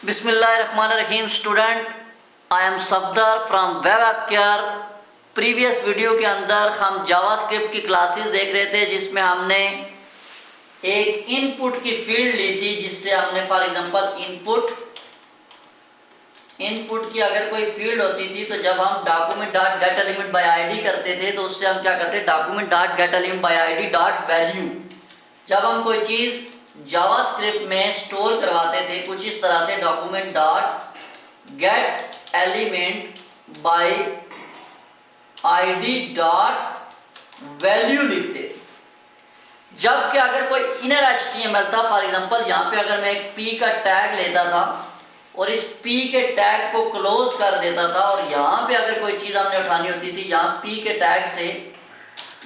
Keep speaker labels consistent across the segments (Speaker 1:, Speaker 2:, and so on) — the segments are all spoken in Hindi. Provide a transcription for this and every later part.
Speaker 1: बिस्मिल्लाहिर्रहमानिर्रहीम student, I am Safdar from web app care. Previous video के अंदर हम जावास्क्रिप्ट की क्लासेस देख रहे थे जिसमें हमने एक इनपुट की फील्ड ली थी, जिससे हमने फॉर एग्जांपल इनपुट की अगर कोई फील्ड होती थी तो जब हम document dot gate element by ID करते थे तो उससे हम क्या करते document dot gate element by ID dot value. जब हम कोई चीज़ जावास्क्रिप्ट में स्टोर करवाते थे कुछ इस तरह से document dot gate element by ID dot value लिखते थे। जबकि अगर कोई इनर HTML था, फॉर एग्जांपल यहाँ पे अगर मैं एक P का टैग लेता था और इस P के टैग को क्लोज कर देता था और यहाँ पे अगर कोई चीज़ हमने उठानी होती थी यहाँ P के टैग से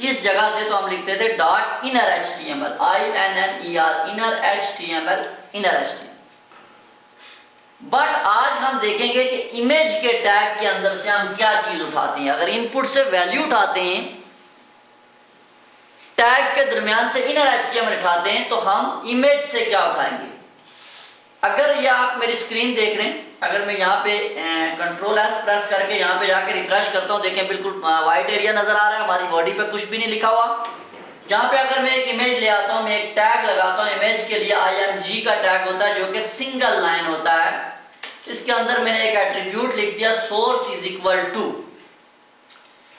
Speaker 1: इस जगह से, तो हम लिखते थे dot inner HTML, INNER inner HTML। But आज हम देखेंगे कि इमेज के टैग के अंदर से हम क्या चीज़ उठाते हैं। अगर इनपुट से वैल्यू उठाते हैं, टैग के दरमियान से इनर HTML उठाते हैं, तो हम इमेज से क्या उठाएंगे। अगर ये आप मेरी स्क्रीन देख रहे हैं, अगर मैं यहाँ पे Ctrl+S प्रेस करके यहाँ पे जाके रिफ्रेश करता हूँ, देखें बिल्कुल वाइट एरिया नज़र आ रहा है, हमारी बॉडी पे कुछ भी नहीं लिखा हुआ। यहाँ पे अगर मैं एक इमेज ले आता हूँ, मैं एक टैग लगाता हूँ, इमेज के लिए IMG का टैग होता है जो कि सिंगल लाइन होता है। इसके अंदर मैंने एक एट्रीब्यूट लिख दिया source is equal to.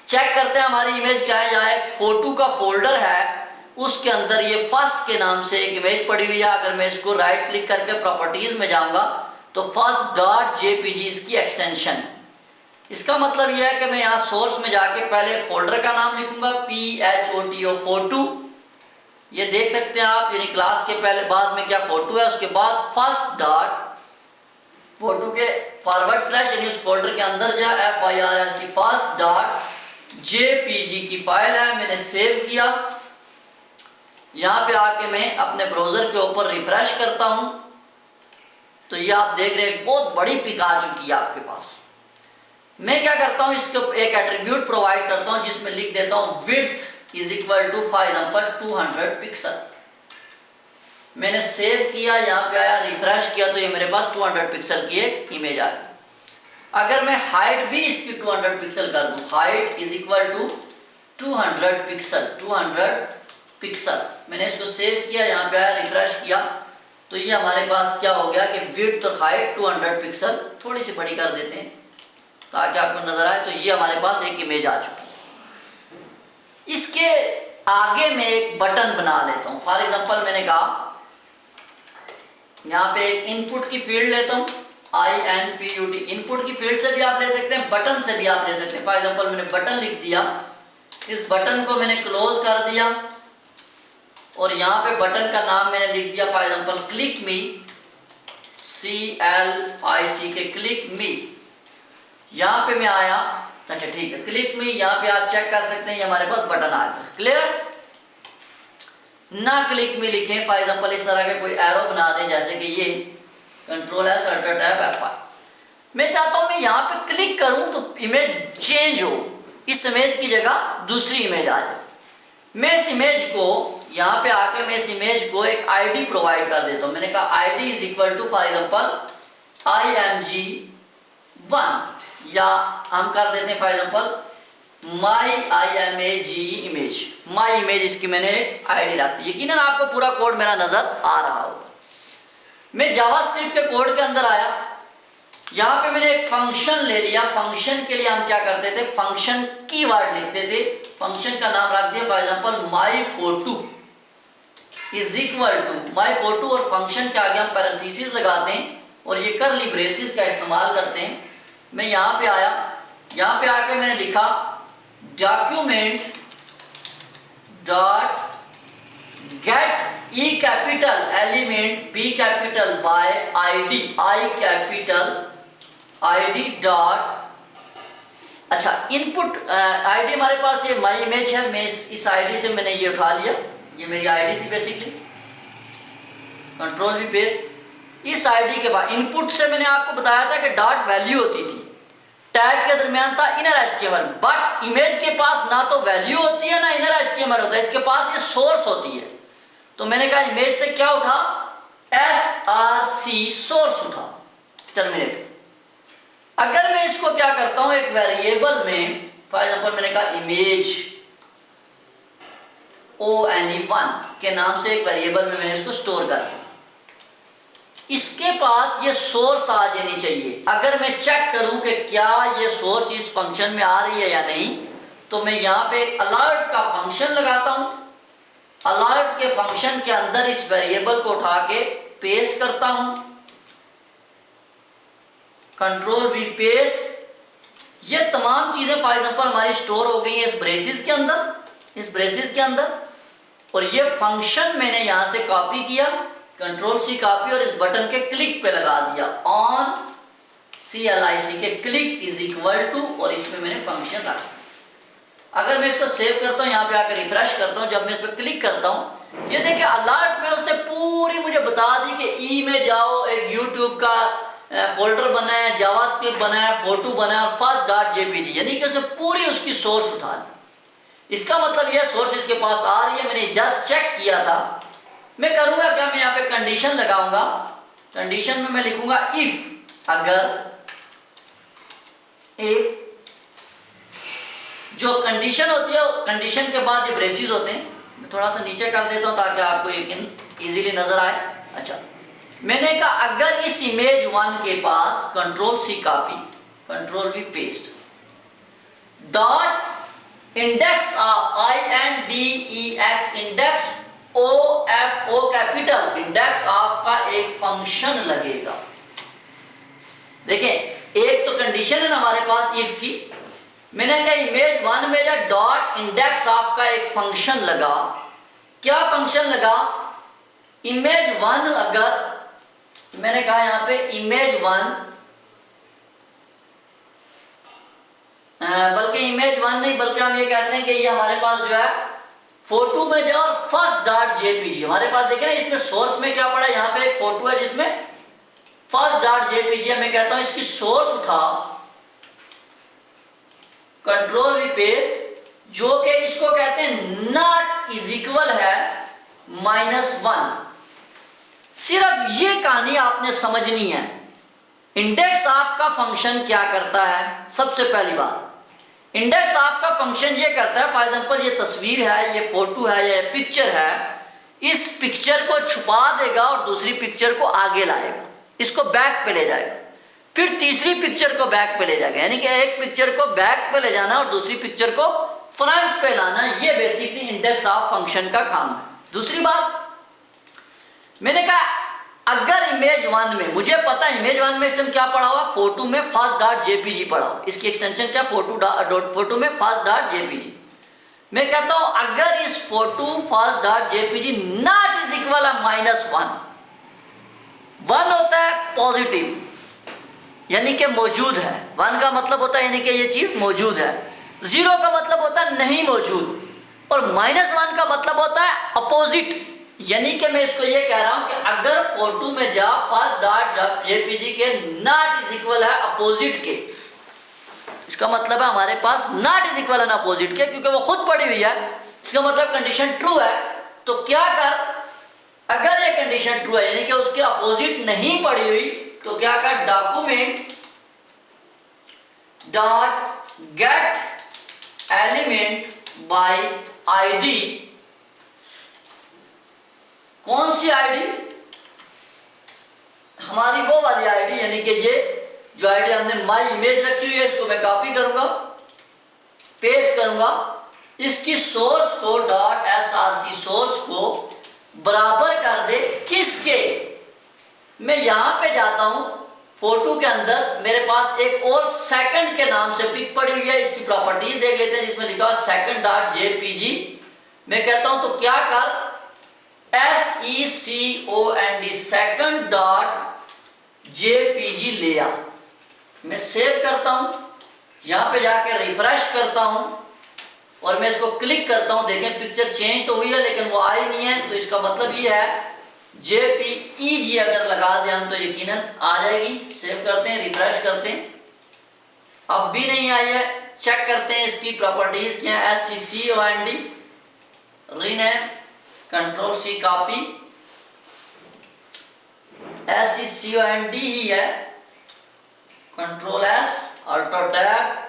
Speaker 1: Check करते हैं हमारी इमेज क्या है। यहाँ एक फोटो का फोल्डर है, उसके अंदर ये फर्स्ट के नाम से एक इमेज पड़ी हुई है। अगर मैं इसको राइट क्लिक करके प्रॉपर्टीज में जाऊंगा तो फर्स्ट डॉट JPG इसकी एक्सटेंशन है। इसका मतलब यह है कि मैं यहाँ सोर्स में जाके पहले फोल्डर का नाम लिखूंगा PHOTO फोटो, ये देख सकते हैं आप, यानी क्लास के पहले बाद में क्या फोटो है, उसके बाद फर्स्ट डॉट फोटो के फॉरवर्ड स्लैश यानी उस फोल्डर के अंदर जा FIRS की फर्स्ट डॉट JPG की फाइल है। मैंने सेव किया, यहाँ पे आके मैं अपने ब्राउज़र के ऊपर रिफ्रेश करता हूँ तो ये आप देख रहे हैं बहुत बड़ी पिक आ चुकी है आपके पास। मैं क्या करता हूँ, इसको एक एट्रीब्यूट प्रोवाइड करता हूँ जिसमें लिख देता हूँ width is equal to for example 200 pixel. मैंने सेव किया, यहाँ पे आया, रिफ्रेश किया तो ये मेरे पास 200 पिक्सल की एक इमेज आ गई। अगर मैं हाइट भी इसकी 200 पिक्सल कर दूँ, height is equal to 200 pixel, 200 pixel. मैंने इसको सेव किया, यहाँ पे आया, रिफ्रेश किया तो ये हमारे पास क्या हो गया कि विड्थ और हाइट 200 पिक्सल, थोड़ी सी बड़ी कर देते हैं ताकि आपको नजर आए। तो ये हमारे पास एक इमेज आ चुकी है। इसके आगे मैं एक बटन बना लेता हूँ। फॉर एग्जांपल मैंने कहा यहाँ पे एक इनपुट की फील्ड लेता हूँ, INPUT। इनपुट की फील्ड से भी आप ले सकते हैं, बटन से भी आप ले सकते हैं। फॉर एग्जांपल मैंने बटन लिख दिया, इस बटन को मैंने क्लोज कर दिया और यहाँ पे बटन का नाम मैंने लिख दिया for example click me, CLIC click मी। यहाँ पे मैं आया, अच्छा ठीक है, क्लिक मी, यहाँ पे आप चेक कर सकते हैं ये हमारे पास बटन आ गया। क्लियर ना क्लिक मी लिखें, फॉर एग्जांपल इस तरह के कोई एरो बना दें जैसे कि ये Ctrl+S Alt Tab F5। मैं चाहता हूँ मैं यहाँ पे क्लिक करूँ तो इमेज चेंज हो, इस इमेज की जगह दूसरी इमेज आ जाए। मैं इस इमेज को यहाँ पे आके मैं इस इमेज को एक ID प्रोवाइड कर देता हूँ। मैंने कहा ID is equal to for example IMG1, या हम कर देते हैं for example my IMAG image, my image, इसकी मैंने ID रख दी। यकीनन आपको पूरा कोड मेरा नजर आ रहा होगा। मैं जावास्क्रिप्ट के कोड के अंदर आया, यहाँ पे मैंने एक फंक्शन ले लिया। फंक्शन के लिए हम क्या करते थे, फंक्शन कीवर्ड लिखते थे। फंक्शन का नाम रख दिया for example my photo is equal to my photo, और फंक्शन के आगे हम पैरेंथेसिस लगाते हैं और ये करली ब्रेसेस का इस्तेमाल करते हैं। मैं यहाँ पे आया, यहाँ पे आके मैंने लिखा document dot gate E capital element B capital by ID, I capital ID dot, अच्छा इनपुट ID हमारे पास ये माई इमेज है, मैं इस ID से मैंने ये उठा लिया, ये मेरी ID थी बेसिकली, Ctrl+V पेस्ट। इस ID के बाद इनपुट से मैंने आपको बताया था कि डॉट वैल्यू होती थी, टैग के दरमियान था इनर HTML। बट इमेज के पास ना तो वैल्यू होती है ना इनर HTML होता है, इसके पास ये सोर्स होती है। तो मैंने कहा इमेज से क्या उठा, SRC सोर्स उठा। टर्मिनेट। अगर मैं इसको क्या करता हूं एक वेरिएबल में, फॉर एग्जाम्पल मैंने कहा इमेज ONE1 के नाम से एक वेरिएबल में मैंने इसको स्टोर कर दिया, इसके पास ये सोर्स आ जानी चाहिए। अगर मैं चेक करूं कि क्या ये सोर्स इस फंक्शन में आ रही है या नहीं, तो मैं यहां पे एक अलर्ट का फंक्शन लगाता हूं। अलर्ट के फंक्शन के अंदर इस वेरिएबल को उठा के पेस्ट करता हूं, Ctrl+V पेस्ट। ये तमाम चीजें फॉर एग्जांपल हमारी स्टोर हो गई है इस ब्रेसेस के अंदर, इस ब्रेसेस के अंदर। और ये फंक्शन मैंने यहां से कॉपी किया, Ctrl+C कॉपी, और इस बटन के क्लिक पे लगा दिया, ऑन CLIC के क्लिक इज इक्वल टू, और इसमें मैंने फंक्शन रखा। अगर मैं इसको सेव करता हूं, यहां पे आकर रिफ्रेश करता हूं, जब मैं इस पर क्लिक करता हूं, ये देखिए अलर्ट में उसने पूरी मुझे बता दी कि ई में जाओ, एक यूट्यूब का फोल्डर बना है, जावास्क्रिप्ट बना है, फोटो बना है, first.jpg, यानी कि उसने पूरी उसकी सोर्स उठा ली। इसका मतलब यह सोर्स इसके पास आ रही है, मैंने जस्ट चेक किया था। मैं करूंगा क्या, मैं यहाँ पे कंडीशन लगाऊंगा। कंडीशन में मैं लिखूंगा इफ, अगर, इफ, जो कंडीशन होती है कंडीशन के बाद ये ब्रेसेस होते हैं। मैं थोड़ा सा नीचे कर देता हूं ताकि आपको यकीन इजीली नजर आए। अच्छा, मैंने कहा अगर इस इमेज 1 के पास Ctrl+C copy, Ctrl+V paste, dot index of INDEX, index OFO capital, index of का एक फंक्शन लगेगा। देखें, एक तो कंडीशन है ना हमारे पास इफ की, मैंने कहा इमेज 1 में या डॉट इंडेक्स ऑफ का एक फंक्शन लगा। क्या फंक्शन लगा, इमेज 1, अगर मैंने कहा यहां पे इमेज 1, बल्कि इमेज 1 नहीं, बल्कि हम ये कहते हैं कि ये हमारे पास जो है फोटो में जाओ और first.jpg, हमारे पास देखें ना इसमें सोर्स में क्या पड़ा है, यहाँ पे एक फोटो है जिसमें first.jpg है। मैं कहता हूं इसकी सोर्स उठा, Ctrl+V पेस्ट, जो कि इसको कहते हैं नॉट इज इक्वल है -1। सिर्फ ये कहानी आपने समझनी है। इंडेक्स ऑफ का फंक्शन क्या करता है, सबसे पहली बात, इंडेक्स ऑफ का फंक्शन ये करता है, फॉर एग्जांपल ये तस्वीर है, ये फोटो है, ये पिक्चर है, इस पिक्चर को छुपा देगा और दूसरी पिक्चर को आगे लाएगा, इसको बैक पे ले जाएगा, फिर तीसरी पिक्चर को बैक पे ले जाएगा। यानी कि एक पिक्चर को बैक पे ले जाना और दूसरी पिक्चर को फ्रंट पे लाना, ये बेसिकली इंडेक्स ऑफ फंक्शन का काम है। दूसरी बात, मैंने कहा अगर इमेज 1 में, मुझे पता है इमेज 1 में इस टाइम क्या पड़ा हुआ, फोटो में first.jpg पड़ा हुआ, इसकी एक्सटेंशन क्या, फोटो में first.jpg। मैं कहता हूं अगर इस photo first.jpg not is equal -1, 1 होता है पॉजिटिव, यानी कि मौजूद है, 1 का मतलब होता है यानी कि ये चीज मौजूद है, 0 का मतलब होता है नहीं मौजूद, और -1 का मतलब होता है अपोजिट। यानी कि मैं इसको ये कह रहा हूं कि अगर फोटो में जा first.jpg के नॉट इज इक्वल है अपोजिट के, इसका मतलब है हमारे पास नॉट इज इक्वल है अपोजिट के, क्योंकि वो खुद पड़ी हुई है, इसका मतलब कंडीशन ट्रू है। तो क्या कर, अगर ये कंडीशन ट्रू है यानी कि उसके अपोजिट नहीं पड़ी हुई, तो क्या कर, document dot gate element by ID. कौन सी आईडी, हमारी वो वाली आईडी, यानी कि ये जो आईडी हमने माई इमेज रखी हुई है, इसको मैं कॉपी करूंगा, पेस्ट करूंगा, इसकी source co dot src source को बराबर कर दे किसके, मैं यहां पे जाता हूं फोटो के अंदर, मेरे पास एक और सेकंड के नाम से पिक पड़ी हुई है, इसकी प्रॉपर्टीज देख लेते हैं, जिसमें लिखा second.jpg। मैं कहता हूं तो क्या कर, SECOND second.jpg ले आ, मैं सेव करता हूं, यहां पे जाकर रिफ्रेश करता हूं और मैं इसको क्लिक करता हूं। देखें पिक्चर चेंज तो हुई है लेकिन वो आई नहीं है, तो इसका मतलब ये है JPEG अगर लगा दें हम तो यकीनन आ जाएगी। सेव करते हैं, रिफ्रेश करते हैं, अब भी नहीं आई है, चेक करते हैं इसकी प्रॉपर्टीज क्या है, SECOND rename, Ctrl+C copy, SECOND ही है, control S, alter tab,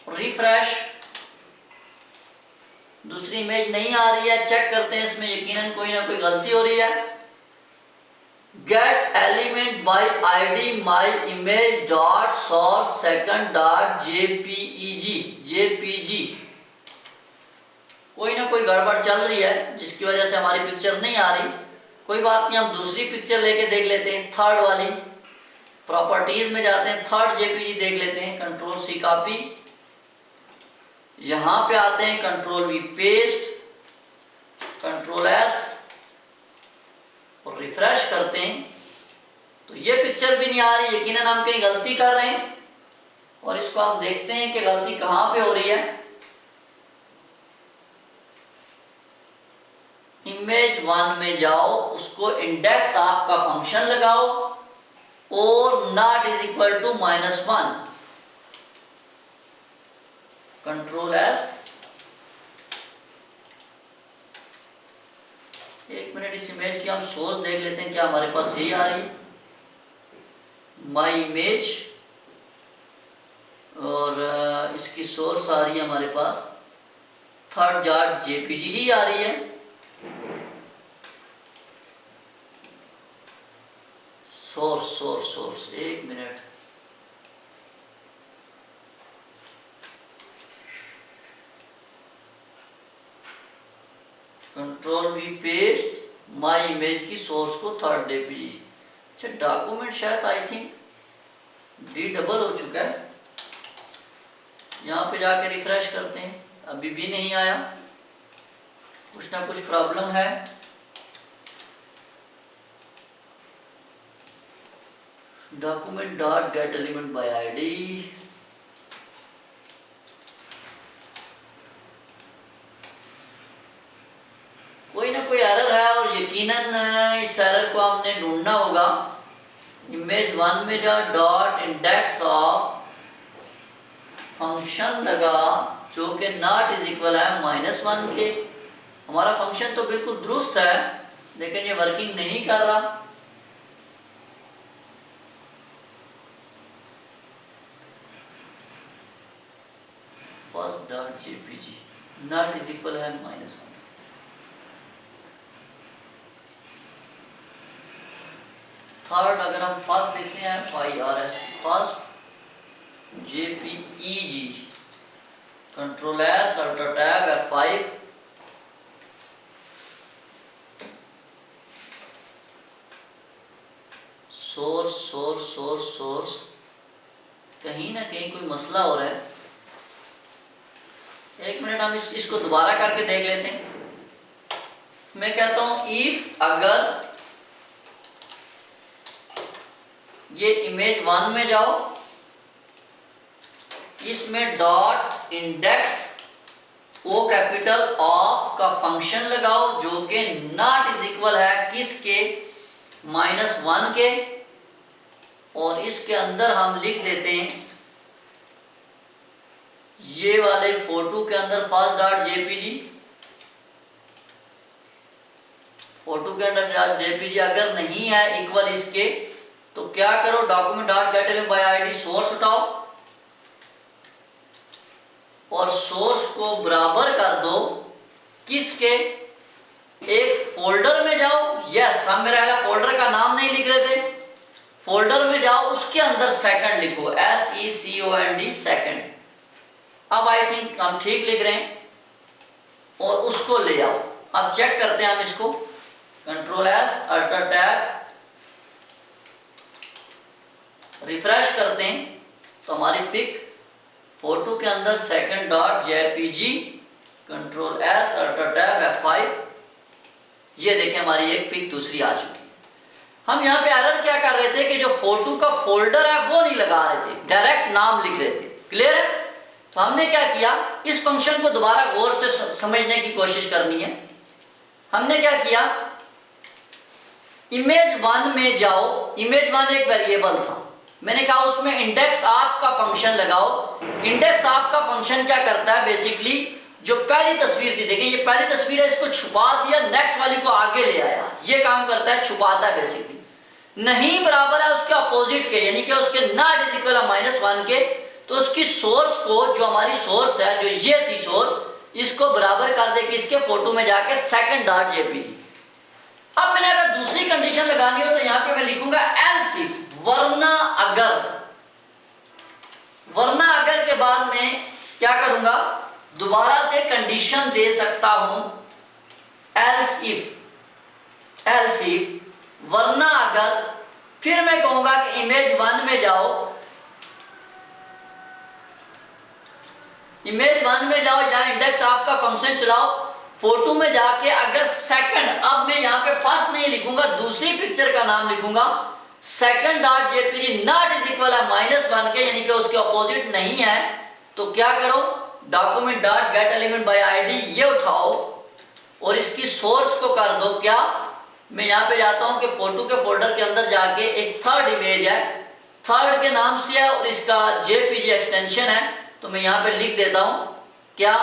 Speaker 1: refresh. दूसरी इमेज नहीं आ रही है, चेक करते हैं, इसमें यकीनन कोई ना कोई गलती हो रही है। Gate element by ID my image dot source second dot JPG. कोई ना कोई गड़बड़ चल रही है जिसकी वजह से हमारी पिक्चर नहीं आ रही। कोई बात नहीं, हम दूसरी पिक्चर लेके देख लेते हैं, थर्ड वाली। प्रॉपर्टीज में जाते हैं, थर्ड जेपीजी देख लेते हैं, कंट्रोल सी कॉपी, यहां पे आते हैं, control we paste, control S और रिफ्रेश करते हैं तो ये पिक्चर भी नहीं आ रही। यकीनन हम कहीं गलती कर रहे हैं और इसको हम देखते हैं कि गलती कहां पे हो रही है। इमेज 1 में जाओ, उसको इंडेक्स ऑफ का फंक्शन लगाओ और not is equal to -1, control S. एक मिनट, इस इमेज की हम सोर्स देख लेते हैं, क्या हमारे पास यही आ रही है माई इमेज, और इसकी सोर्स आ रही है हमारे पास थर्ड डॉट जेपीजी ही आ रही है। सोर्स एक minute, control we paste, my image की सोर्स को थर्ड जेपीजी। अच्छा, डॉक्यूमेंट शायद आई थिंक डी डबल हो चुका है। यहाँ पे जाके रिफ्रेश करते हैं, अभी भी नहीं आया, कुछ ना कुछ प्रॉब्लम है। Document dot gate element by ID, कोई ना कोई एरर है और यकीनन इस एरर को हमने ढूंढना होगा। इमेज 1 में जा, डॉट इंडेक्स ऑफ फंक्शन लगा जो कि नॉट इज इक्वल है -1 के। हमारा फंक्शन तो बिल्कुल दुरुस्त है लेकिन ये वर्किंग नहीं कर रहा। First dot JPG not is equal है -1। थर्ड अगर हम फर्स्ट देखते हैं, first JPEG, control S, alter tab, F5, source, कहीं ना कहीं कोई मसला हो रहा है। एक मिनट, हम इसको दोबारा करके देख लेते हैं। मैं कहता हूं इफ अगर ये इमेज 1 में जाओ, इसमें dot index O capital of का फंक्शन लगाओ जो कि नॉट इज इक्वल है किसके, -1 के, और इसके अंदर हम लिख देते हैं ये वाले फोटो के अंदर फर्स्ट डॉट जेपीजी, फोटो के अंदर जेपीजी अगर नहीं है इक्वल इसके तो क्या करो, document dot gate element by ID source उठाओ और सोर्स को बराबर कर दो किसके, एक फोल्डर में जाओ। यस, हम मेरा फोल्डर का नाम नहीं लिख रहे थे, फोल्डर में जाओ, उसके अंदर सेकंड लिखो, SECOND सेकंड। अब आई थिंक हम ठीक लिख रहे हैं और उसको ले आओ। अब चेक करते हैं हम इसको, control S, alter tab, refresh करते हैं तो हमारी पिक फोटो के अंदर second dot JPG, control S, alter tab, F5, ये देखें हमारी एक पिक दूसरी आ चुकी है। हम यहाँ पे एरर क्या कर रहे थे कि जो फोटो का फोल्डर है वो नहीं लगा रहे थे, डायरेक्ट नाम लिख रहे थे। क्लियर है? तो हमने क्या किया, इस फंक्शन को दोबारा गौर से समझने की कोशिश करनी है। हमने क्या किया, इमेज 1 में जाओ, इमेज 1 एक वेरिएबल था, मैंने कहा उसमें इंडेक्स ऑफ का फंक्शन लगाओ। इंडेक्स ऑफ का फंक्शन क्या करता है, बेसिकली जो पहली तस्वीर थी, देखें ये पहली तस्वीर है, इसको छुपा दिया, नेक्स्ट वाली को आगे ले आया, ये काम करता है, छुपाता है बेसिकली। नहीं बराबर है उसके अपोजिट के, यानी कि उसके नॉट इज इक्वल -1 के, तो उसकी सोर्स को, जो हमारी सोर्स है, जो ये थी सोर्स, इसको बराबर कर दे किसके, फोटो में जाके सेकंड डॉट जेपीजी। अब मैंने अगर दूसरी कंडीशन लगानी हो तो यहां पे मैं लिखूंगा एल्स इफ, वरना अगर। वरना अगर के बाद में क्या करूंगा, दोबारा से कंडीशन दे सकता हूं, एल्स इफ, एल्स इफ वरना अगर, फिर मैं कहूंगा कि इमेज 1 में जाओ, इमेज 1 में जाओ, यहां इंडेक्स ऑफ का फंक्शन चलाओ, फोटो में जाके अगर सेकंड, अब मैं यहां पे फर्स्ट नहीं लिखूंगा, दूसरी पिक्चर का नाम लिखूंगा, second dot JPG not is equal है -1 के, यानी कि उसके अपोजिट नहीं है, तो क्या करो, document dot gate element by ID ये उठाओ और इसकी सोर्स को कर दो क्या, मैं यहां पे जाता हूं कि फोटो के फोल्डर के अंदर जाके एक थर्ड इमेज है, थर्ड के नाम से है और इसका जेपीजी एक्सटेंशन है, तो मैं यहां पे लिख देता हूं क्या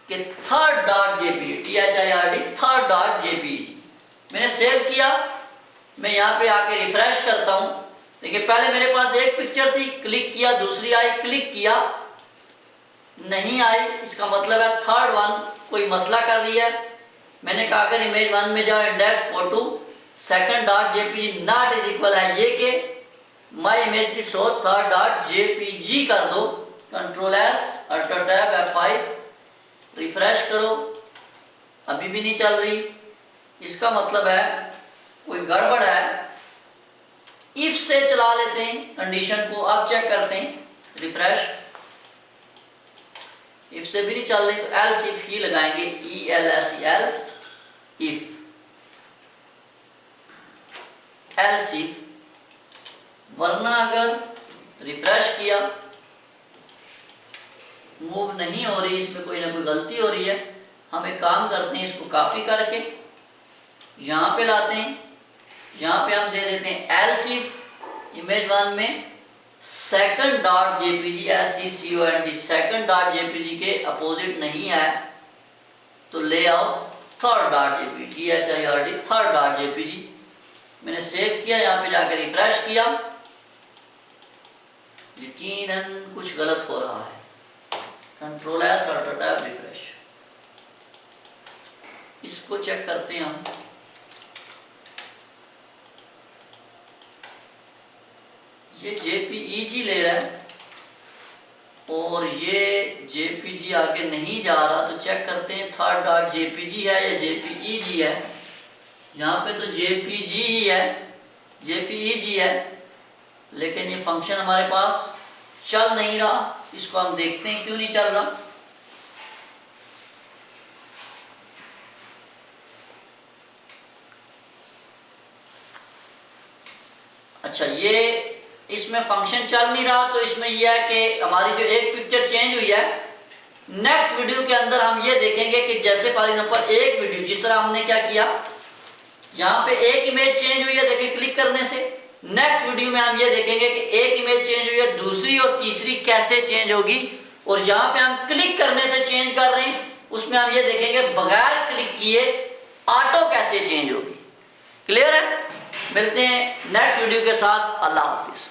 Speaker 1: कि third dot JPG, THIRD third dot JPG. मैंने सेव किया, मैं यहाँ पे आके रिफ्रेश करता हूँ, देखिए पहले मेरे पास एक पिक्चर थी, क्लिक किया, दूसरी आई, क्लिक किया, नहीं आई, इसका मतलब है थर्ड वन कोई मसला कर रही है। मैंने कहा अगर इमेज 1 में जाओ, index photo second dot JPG not is equal है ये के माई इमेज की सोर्स थर्ड डॉट जेपीजी कर दो, control S, alt tab F5, refresh करो, अभी भी नहीं चल रही, इसका मतलब है कोई गड़बड़ है। इफ से चला लेते हैं कंडीशन को, अब चेक करते हैं, रिफ्रेश, इफ से भी नहीं चल रही तो एल्स इफ ही लगाएंगे, ELS else if, else if वरना अगर, रिफ्रेश किया, मूव नहीं हो रही, इसमें कोई ना कोई गलती हो रही है। हम एक काम करते हैं, इसको कॉपी करके यहाँ पे लाते हैं, यहाँ पे हम दे देते हैं एल्स इफ इमेज 1 में second dot JPG, SECOND second dot JPG के अपोजिट नहीं है, तो ले आओ third dot JPG, THIRD third dot JPG. मैंने सेव किया, यहाँ पे जाकर रिफ्रेश किया, यकीनन कुछ गलत हो रहा है, control S, alt tab, refresh, इसको चेक करते हैं हम। ये JPEG ले रहा है और ये JPG आगे नहीं जा रहा, तो चेक करते हैं थर्ड डॉट JPG है या JPEG है। यहाँ पे तो JPG ही है, JPEG है, लेकिन ये फंक्शन हमारे पास चल नहीं रहा, इसको हम देखते हैं क्यों नहीं चल रहा। अच्छा, ये इसमें फंक्शन चल नहीं रहा, तो इसमें यह है कि हमारी जो एक पिक्चर चेंज हुई है, नेक्स्ट वीडियो के अंदर हम ये देखेंगे कि जैसे फॉर एग्जांपल एक वीडियो, जिस तरह हमने क्या किया, यहाँ पे एक इमेज चेंज हुई है, देखिए क्लिक करने से, नेक्स्ट वीडियो में हम ये देखेंगे कि एक इमेज चेंज हुई है, दूसरी और तीसरी कैसे चेंज होगी, और जहाँ पे हम क्लिक करने से चेंज कर रहे हैं, उसमें हम ये देखेंगे बगैर क्लिक किए ऑटो कैसे चेंज होगी। क्लियर है? मिलते हैं नेक्स्ट वीडियो के साथ, अल्लाह हाफिज़।